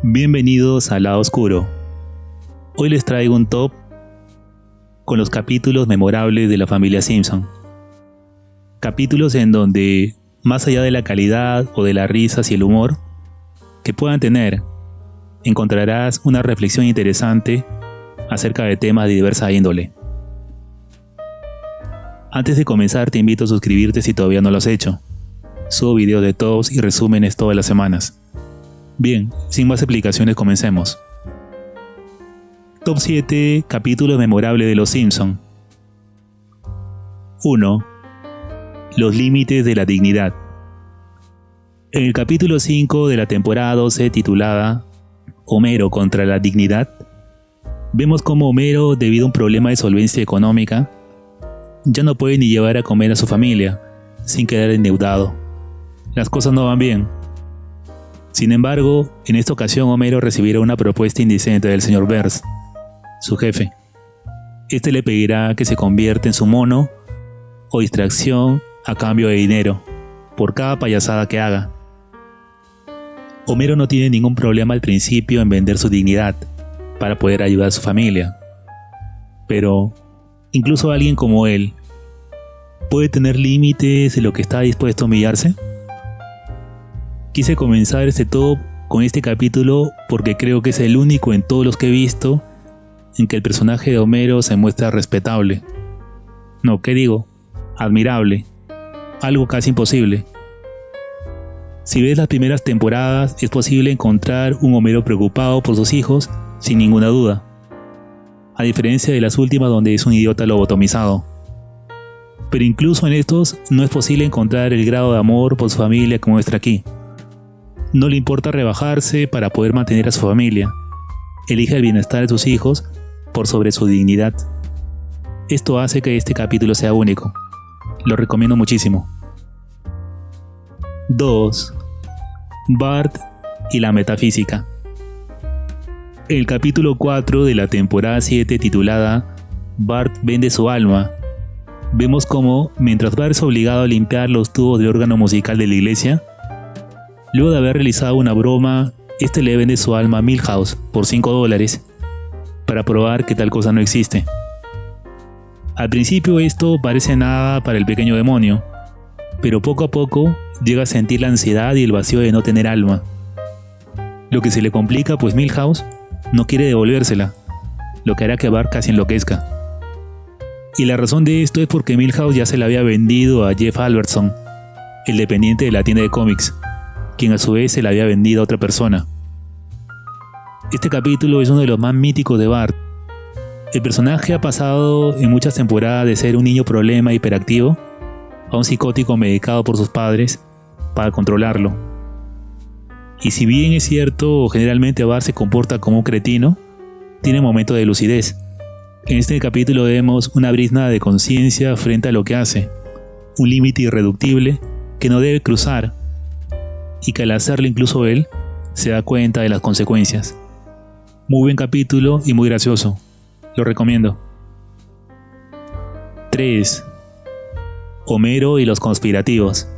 Bienvenidos al lado oscuro. Hoy les traigo un top con los capítulos memorables de la familia Simpson. Capítulos en donde, más allá de la calidad o de las risas y el humor que puedan tener, encontrarás una reflexión interesante acerca de temas de diversa índole. Antes de comenzar, te invito a suscribirte si todavía no lo has hecho. Subo videos de tops y resúmenes todas las semanas. Bien, sin más explicaciones, comencemos. Top 7 capítulos memorables de Los Simpson. 1. Los límites de la dignidad. En el capítulo 5 de la temporada 12, titulada Homero contra la dignidad, vemos cómo Homero, debido a un problema de solvencia económica, ya no puede ni llevar a comer a su familia sin quedar endeudado. Las cosas no van bien. Sin embargo, en esta ocasión Homero recibirá una propuesta indecente del señor Burns, su jefe. Este le pedirá que se convierta en su mono o distracción a cambio de dinero por cada payasada que haga. Homero no tiene ningún problema al principio en vender su dignidad para poder ayudar a su familia. Pero incluso alguien como él puede tener límites en lo que está dispuesto a humillarse. Quise comenzar este top con este capítulo porque creo que es el único en todos los que he visto en que el personaje de Homero se muestra respetable. No, ¿qué digo? Admirable. Algo casi imposible. Si ves las primeras temporadas, es posible encontrar un Homero preocupado por sus hijos sin ninguna duda, a diferencia de las últimas donde es un idiota lobotomizado. Pero incluso en estos no es posible encontrar el grado de amor por su familia que muestra aquí. No le importa rebajarse para poder mantener a su familia. Elige el bienestar de sus hijos por sobre su dignidad. Esto hace que este capítulo sea único. Lo recomiendo muchísimo. 2. Bart y la metafísica. En el capítulo 4 de la temporada 7, titulada Bart vende su alma, vemos cómo, mientras Bart es obligado a limpiar los tubos de órgano musical de la iglesia, luego de haber realizado una broma, este le vende su alma a Milhouse por $5 para probar que tal cosa no existe. Al principio esto parece nada para el pequeño demonio, pero poco a poco llega a sentir la ansiedad y el vacío de no tener alma. Lo que se le complica, pues Milhouse no quiere devolvérsela, lo que hará que Bart casi enloquezca. Y la razón de esto es porque Milhouse ya se la había vendido a Jeff Albertson, el dependiente de la tienda de cómics, quien a su vez se la había vendido a otra persona. Este capítulo es uno de los más míticos de Bart. El personaje ha pasado en muchas temporadas de ser un niño problema hiperactivo a un psicótico medicado por sus padres para controlarlo. Y si bien es cierto, generalmente Bart se comporta como un cretino, tiene momentos de lucidez. En este capítulo vemos una brizna de conciencia frente a lo que hace, un límite irreductible que no debe cruzar, y que al hacerlo incluso él se da cuenta de las consecuencias. Muy buen capítulo y muy gracioso. Lo recomiendo. 3. Homero y los conspirativos.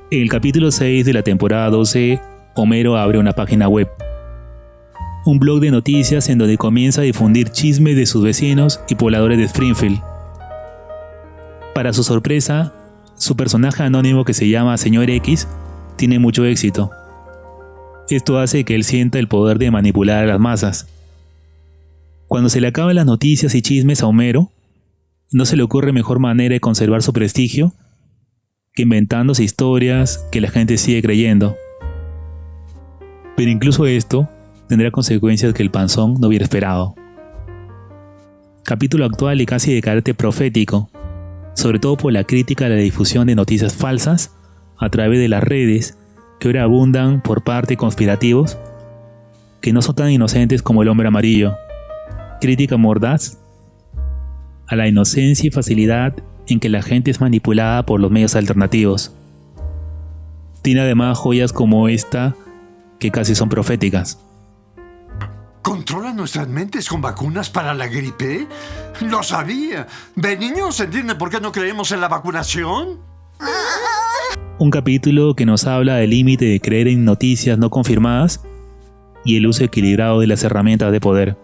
En el capítulo 6 de la temporada 12, Homero abre una página web, un blog de noticias en donde comienza a difundir chismes de sus vecinos y pobladores de Springfield. Para su sorpresa, su personaje anónimo, que se llama Señor X, tiene mucho éxito. Esto hace que él sienta el poder de manipular a las masas. Cuando se le acaban las noticias y chismes a Homero, no se le ocurre mejor manera de conservar su prestigio que inventándose historias que la gente sigue creyendo. Pero incluso esto tendrá consecuencias que el panzón no hubiera esperado. Capítulo actual y casi de carácter profético, sobre todo por la crítica a la difusión de noticias falsas a través de las redes que ahora abundan por parte de conspirativos que no son tan inocentes como el hombre amarillo. Crítica mordaz a la inocencia y facilidad en que la gente es manipulada por los medios alternativos. Tiene además joyas como esta que casi son proféticas. ¿Controla nuestras mentes con vacunas para la gripe? ¡Lo sabía! ¿De niños se entiende por qué no creemos en la vacunación? Un capítulo que nos habla del límite de creer en noticias no confirmadas y el uso equilibrado de las herramientas de poder.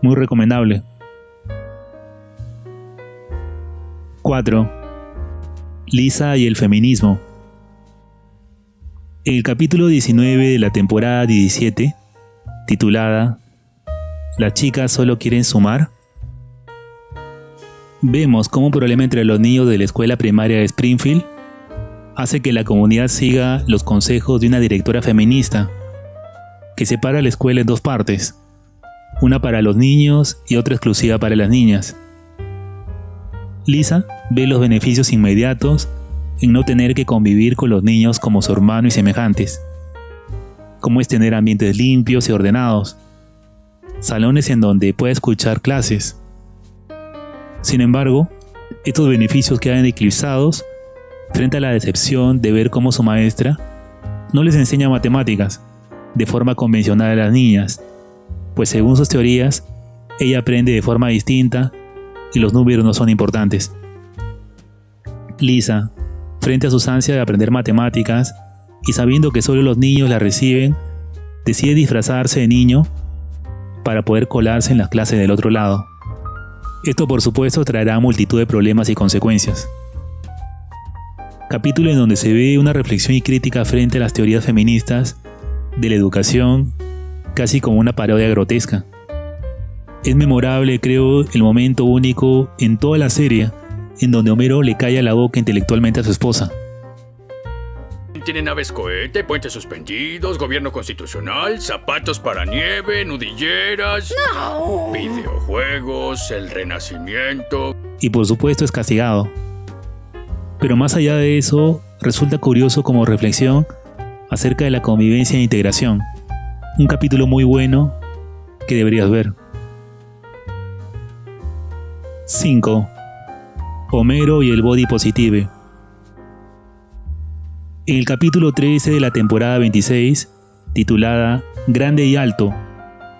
Muy recomendable. 4. Lisa y el feminismo. En el capítulo 19 de la temporada 17, titulada "Las chicas solo quieren sumar", vemos cómo un problema entre los niños de la escuela primaria de Springfield hace que la comunidad siga los consejos de una directora feminista que separa la escuela en dos partes, una para los niños y otra exclusiva para las niñas. Lisa ve los beneficios inmediatos en no tener que convivir con los niños como su hermano y semejantes, como es tener ambientes limpios y ordenados, salones en donde puede escuchar clases. Sin embargo, estos beneficios quedan eclipsados frente a la decepción de ver cómo su maestra no les enseña matemáticas de forma convencional a las niñas, pues según sus teorías, ella aprende de forma distinta y los números no son importantes. Lisa, frente a sus ansias de aprender matemáticas y sabiendo que solo los niños la reciben, decide disfrazarse de niño para poder colarse en las clases del otro lado. Esto por supuesto traerá multitud de problemas y consecuencias. Capítulo en donde se ve una reflexión y crítica frente a las teorías feministas de la educación, casi como una parodia grotesca. Es memorable, creo, el momento único en toda la serie en donde Homero le calla la boca intelectualmente a su esposa. Tiene naves cohete, puentes suspendidos, gobierno constitucional, zapatos para nieve, nudilleras, videojuegos, el renacimiento. Y por supuesto es castigado. Pero más allá de eso, resulta curioso como reflexión acerca de la convivencia e integración. Un capítulo muy bueno que deberías ver. 5. Homero y el body positive. En el capítulo 13 de la temporada 26, titulada "Grande y alto",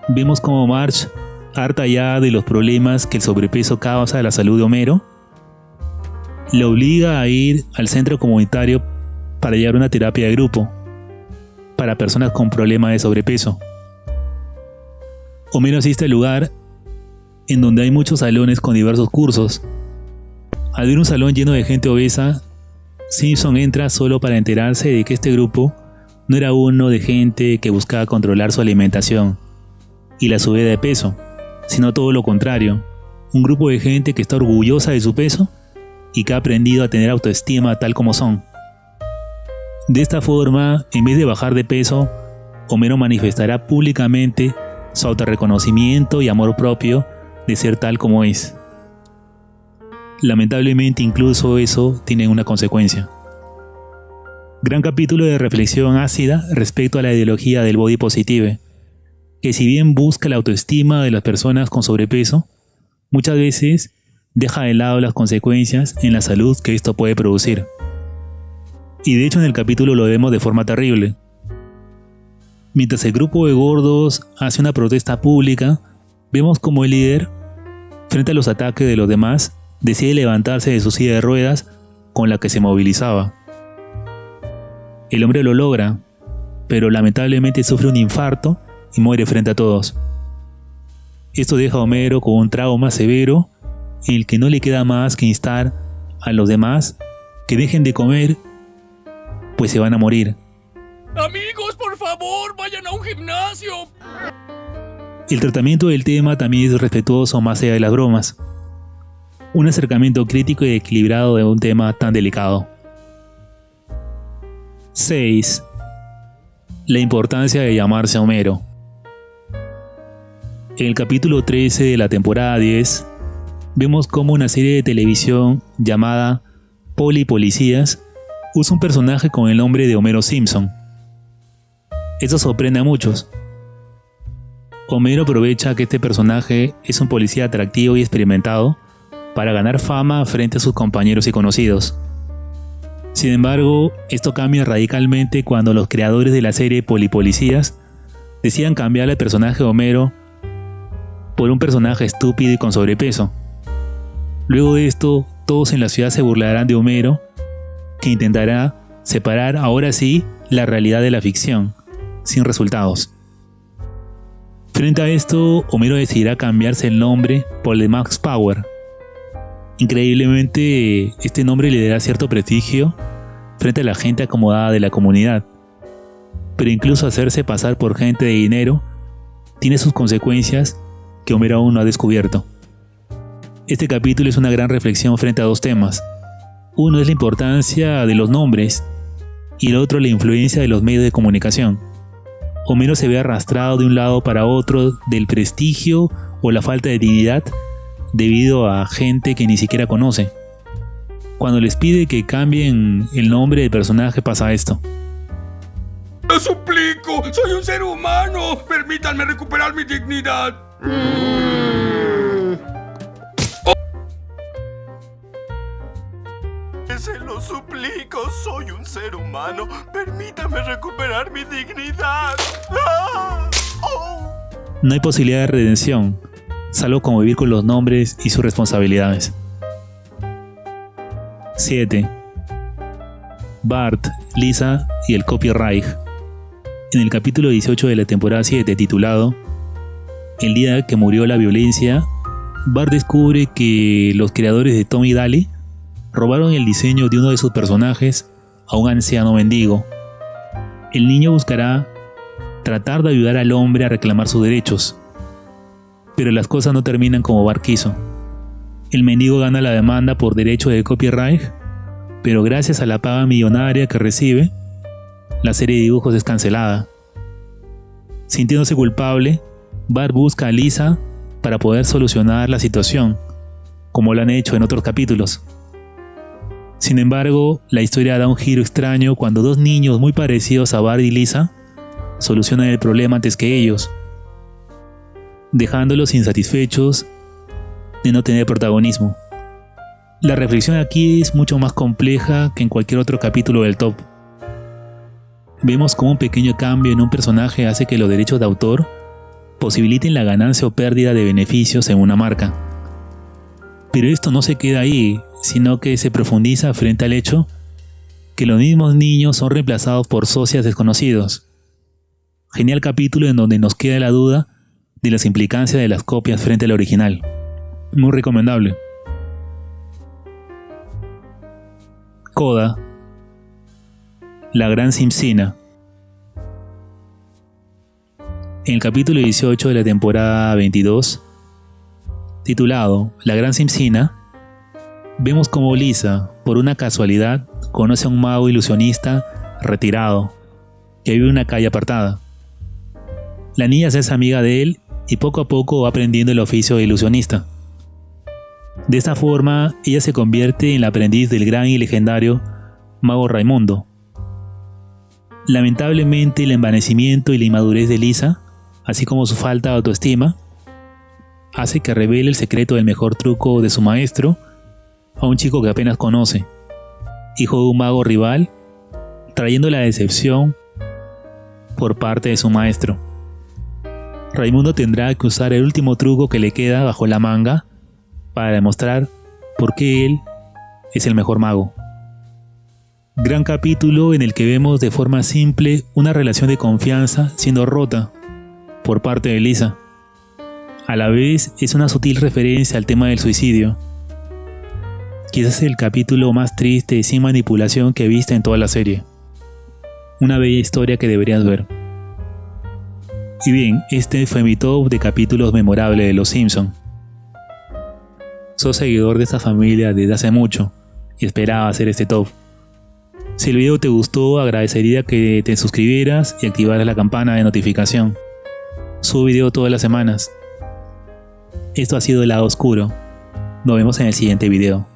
vemos cómo Marge, harta ya de los problemas que el sobrepeso causa a la salud de Homero, le obliga a ir al centro comunitario para llevar una terapia de grupo para personas con problemas de sobrepeso. Homero asiste al lugar en donde hay muchos salones con diversos cursos. Al ver un salón lleno de gente obesa, Simpson entra solo para enterarse de que este grupo no era uno de gente que buscaba controlar su alimentación y la subida de peso, sino todo lo contrario, un grupo de gente que está orgullosa de su peso y que ha aprendido a tener autoestima tal como son. De esta forma, en vez de bajar de peso, Homero manifestará públicamente su autorreconocimiento y amor propio de ser tal como es. Lamentablemente incluso eso tiene una consecuencia. Gran capítulo de reflexión ácida respecto a la ideología del body positive, que si bien busca la autoestima de las personas con sobrepeso, muchas veces deja de lado las consecuencias en la salud que esto puede producir. Y de hecho en el capítulo lo vemos de forma terrible. Mientras el grupo de gordos hace una protesta pública, vemos como el líder, frente a los ataques de los demás, decide levantarse de su silla de ruedas con la que se movilizaba. El hombre lo logra, pero lamentablemente sufre un infarto y muere frente a todos. Esto deja a Homero con un trauma severo en el que no le queda más que instar a los demás que dejen de comer, pues se van a morir. Amigos, por favor, vayan a un gimnasio. El tratamiento del tema también es respetuoso más allá de las bromas. Un acercamiento crítico y equilibrado de un tema tan delicado. 6. La importancia de llamarse Homero. En el capítulo 13 de la temporada 10, vemos cómo una serie de televisión llamada Poli Policías usa un personaje con el nombre de Homero Simpson. Eso sorprende a muchos. Homero aprovecha que este personaje es un policía atractivo y experimentado para ganar fama frente a sus compañeros y conocidos. Sin embargo, esto cambia radicalmente cuando los creadores de la serie Polipolicías deciden cambiar al personaje de Homero por un personaje estúpido y con sobrepeso. Luego de esto, todos en la ciudad se burlarán de Homero, que intentará separar ahora sí la realidad de la ficción, sin resultados. Frente a esto, Homero decidirá cambiarse el nombre por el de Max Power. Increíblemente, este nombre le dará cierto prestigio frente a la gente acomodada de la comunidad. Pero incluso hacerse pasar por gente de dinero tiene sus consecuencias que Homero aún no ha descubierto. Este capítulo es una gran reflexión frente a dos temas. Uno es la importancia de los nombres y el otro la influencia de los medios de comunicación. Homero se ve arrastrado de un lado para otro del prestigio o la falta de dignidad debido a gente que ni siquiera conoce. Cuando les pide que cambien el nombre del personaje pasa esto. ¡Lo suplico! ¡Soy un ser humano! ¡Permítanme recuperar mi dignidad! Se lo suplico, soy un ser humano. Permítame recuperar mi dignidad. ¡Ah! ¡Oh! No hay posibilidad de redención, salvo convivir con los nombres y sus responsabilidades. 7. Bart, Lisa y el Copyright. En el capítulo 18 de la temporada 7, titulado El día que murió la violencia, Bart descubre que los creadores de Tom y Daly robaron el diseño de uno de sus personajes a un anciano mendigo. El niño buscará tratar de ayudar al hombre a reclamar sus derechos, pero las cosas no terminan como Bart quiso. El mendigo gana la demanda por derecho de copyright, pero gracias a la paga millonaria que recibe, la serie de dibujos es cancelada. Sintiéndose culpable, Bart busca a Lisa para poder solucionar la situación, como lo han hecho en otros capítulos. Sin embargo, la historia da un giro extraño cuando dos niños muy parecidos a Bart y Lisa solucionan el problema antes que ellos, dejándolos insatisfechos de no tener protagonismo. La reflexión aquí es mucho más compleja que en cualquier otro capítulo del top. Vemos cómo un pequeño cambio en un personaje hace que los derechos de autor posibiliten la ganancia o pérdida de beneficios en una marca. Pero esto no se queda ahí, sino que se profundiza frente al hecho que los mismos niños son reemplazados por socias desconocidos. Genial capítulo en donde nos queda la duda de las implicancias de las copias frente al original. Muy recomendable. Coda, la gran Simpsina. En el capítulo 18 de la temporada 22, titulado La gran Simpsina, vemos cómo Lisa, por una casualidad, conoce a un mago ilusionista retirado, que vive en una calle apartada. La niña se hace amiga de él y poco a poco va aprendiendo el oficio de ilusionista. De esta forma, ella se convierte en la aprendiz del gran y legendario mago Raimundo. Lamentablemente, el envanecimiento y la inmadurez de Lisa, así como su falta de autoestima, hace que revele el secreto del mejor truco de su maestro a un chico que apenas conoce, hijo de un mago rival, trayendo la decepción por parte de su maestro. Raimundo tendrá que usar el último truco que le queda bajo la manga para demostrar por qué él es el mejor mago. Gran capítulo en el que vemos de forma simple una relación de confianza siendo rota por parte de Lisa. A la vez es una sutil referencia al tema del suicidio. Quizás el capítulo más triste y sin manipulación que he visto en toda la serie. Una bella historia que deberías ver. Y bien, este fue mi top de capítulos memorables de Los Simpson. Soy seguidor de esta familia desde hace mucho y esperaba hacer este top. Si el video te gustó, agradecería que te suscribieras y activaras la campana de notificación. Subo video todas las semanas. Esto ha sido El Lado Oscuro. Nos vemos en el siguiente video.